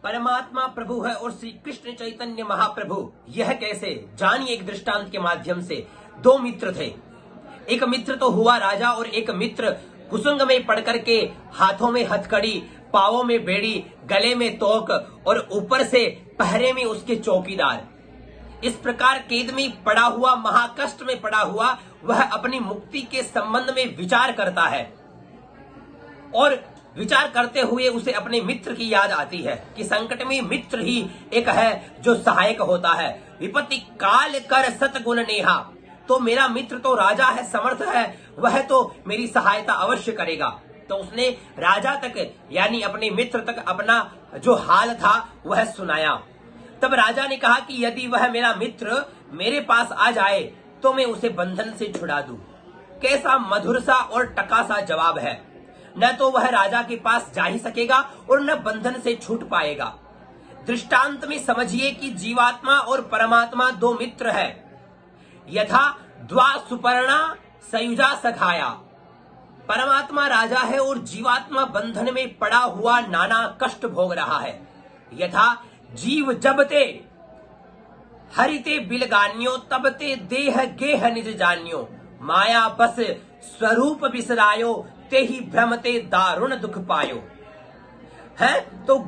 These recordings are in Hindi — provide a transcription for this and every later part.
परमात्मा प्रभु है और श्री कृष्ण चैतन्य महाप्रभु, यह कैसे? जानिए एक दृष्टांत के माध्यम से। दो मित्र थे, एक मित्र तो हुआ राजा और एक मित्र कुसुंग में पड़ करके हाथों में हथकड़ी, पांवों में बेड़ी, गले में तोक और ऊपर से पहरे में उसके चौकीदार। इस प्रकार कैद में पड़ा हुआ, महाकष्ट में पड़ा हुआ वह अपनी मुक्ति के संबंध में विचार करता है और विचार करते हुए उसे अपने मित्र की याद आती है कि संकट में मित्र ही एक है जो सहायक होता है। विपत्ति काल कर सतगुण नेहा, तो मेरा मित्र तो राजा है, समर्थ है, वह तो मेरी सहायता अवश्य करेगा। तो उसने राजा तक यानी अपने मित्र तक अपना जो हाल था वह सुनाया। तब राजा ने कहा कि यदि वह मेरा मित्र मेरे पास आ जाए तो मैं उसे बंधन से छुड़ा दूं। कैसा मधुर सा और टका सा जवाब है। न तो वह राजा के पास जा ही सकेगा और न बंधन से छूट पाएगा। दृष्टांत में समझिए कि जीवात्मा और परमात्मा दो मित्र है। यथा द्वा सुपर्णा सयुजा सखाया। परमात्मा राजा है और जीवात्मा बंधन में पड़ा हुआ नाना कष्ट भोग रहा है। यथा जीव जबते हरिते बिलगान्यो तबते देह गेह निज जान्यो, माया बस स्वरूप बिसरायो ते ही भ्रमते दारुण दुख पायो। है तो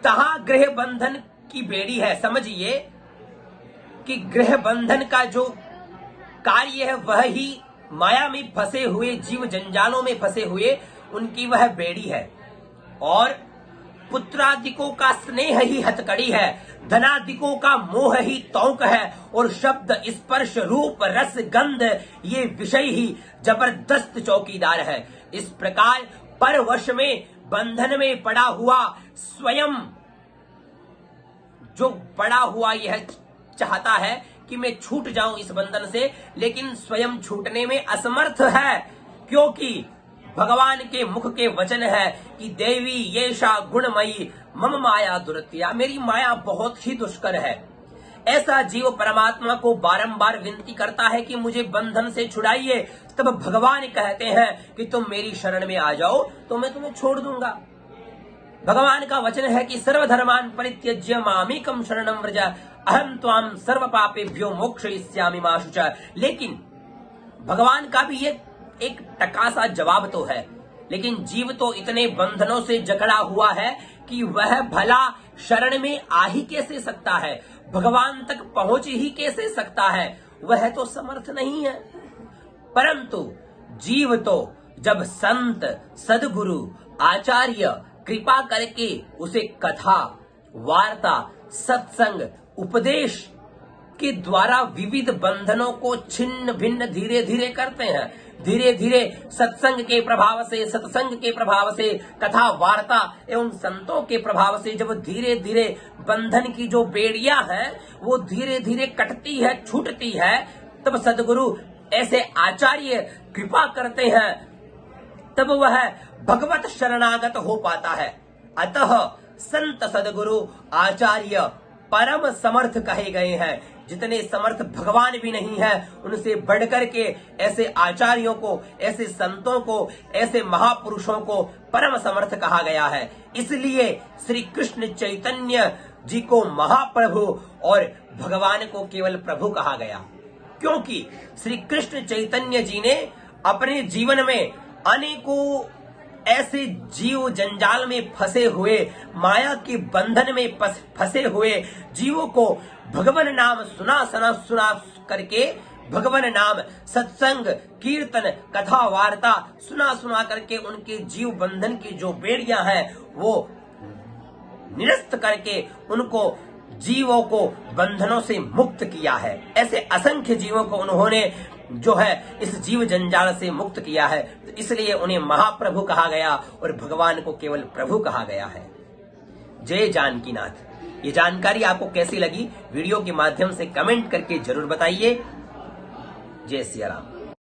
तहां गृह बंधन की बेड़ी है। समझिए कि गृह बंधन का जो कार्य है वह ही माया में फंसे हुए जीव, जंजालों में फंसे हुए उनकी वह बेड़ी है। और पुत्रादिकों का स्नेह ही हथकड़ी है, धनादिकों का मोह ही तौक है और शब्द स्पर्श रूप रस गंध ये विषय ही जबरदस्त चौकीदार है। इस प्रकार परवश में बंधन में पड़ा हुआ स्वयं जो पड़ा हुआ यह चाहता है कि मैं छूट जाऊं इस बंधन से, लेकिन स्वयं छूटने में असमर्थ है, क्योंकि भगवान के मुख के वचन है कि देवी येषा गुणमयी मम माया दुरत्या, मेरी माया बहुत ही दुष्कर है। ऐसा जीव परमात्मा को बारंबार विनती करता है कि मुझे बंधन से छुड़ाइए। तब भगवान कहते हैं कि तुम मेरी शरण में आ जाओ तो मैं तुम्हें छोड़ दूंगा। भगवान का वचन है कि सर्वधर्मान परित्यज्य मामेकं शरणं व्रज अहं त्वां सर्व पापेभ्यो मोक्षयिष्यामि मा शुचा। लेकिन भगवान का भी ये एक टकासा जवाब तो है, लेकिन जीव तो इतने बंधनों से जकड़ा हुआ है कि वह भला शरण में आ ही कैसे सकता है, भगवान तक पहुंच ही कैसे सकता है, वह तो समर्थ नहीं है। परंतु जीव तो जब संत, सदगुरु, आचार्य कृपा करके उसे कथा, वार्ता, सत्संग, उपदेश के द्वारा विविध बंधनों को छिन्न भिन्न धीरे धीरे करते हैं, धीरे धीरे सत्संग के प्रभाव से, सत्संग के प्रभाव से, कथा वार्ता एवं संतों के प्रभाव से जब धीरे धीरे बंधन की जो बेड़ियां हैं वो धीरे धीरे कटती है, छूटती है, तब सदगुरु ऐसे आचार्य कृपा करते हैं, तब वह भगवत शरणागत हो पाता है। अतः संत, सदगुरु, आचार्य परम समर्थ कहे गए हैं। जितने समर्थ भगवान भी नहीं है उनसे बढ़कर के ऐसे आचार्यों को, ऐसे संतों को, ऐसे महापुरुषों को परम समर्थ कहा गया है। इसलिए श्री कृष्ण चैतन्य जी को महाप्रभु और भगवान को केवल प्रभु कहा गया, क्योंकि श्री कृष्ण चैतन्य जी ने अपने जीवन में अनेकों ऐसे जीव जंजाल में फंसे हुए, माया के बंधन में फंसे हुए जीवों को भगवान नाम सुना करके, भगवान नाम, सत्संग, कीर्तन, कथा वार्ता सुना करके उनके जीव बंधन की जो बेड़ियां हैं वो निरस्त करके उनको, जीवों को बंधनों से मुक्त किया है। ऐसे असंख्य जीवों को उन्होंने जो है इस जीव जंजाल से मुक्त किया है, तो इसलिए उन्हें महाप्रभु कहा गया और भगवान को केवल प्रभु कहा गया है। जय जानकीनाथ। ये जानकारी आपको कैसी लगी वीडियो के माध्यम से कमेंट करके जरूर बताइए। जय सिया राम।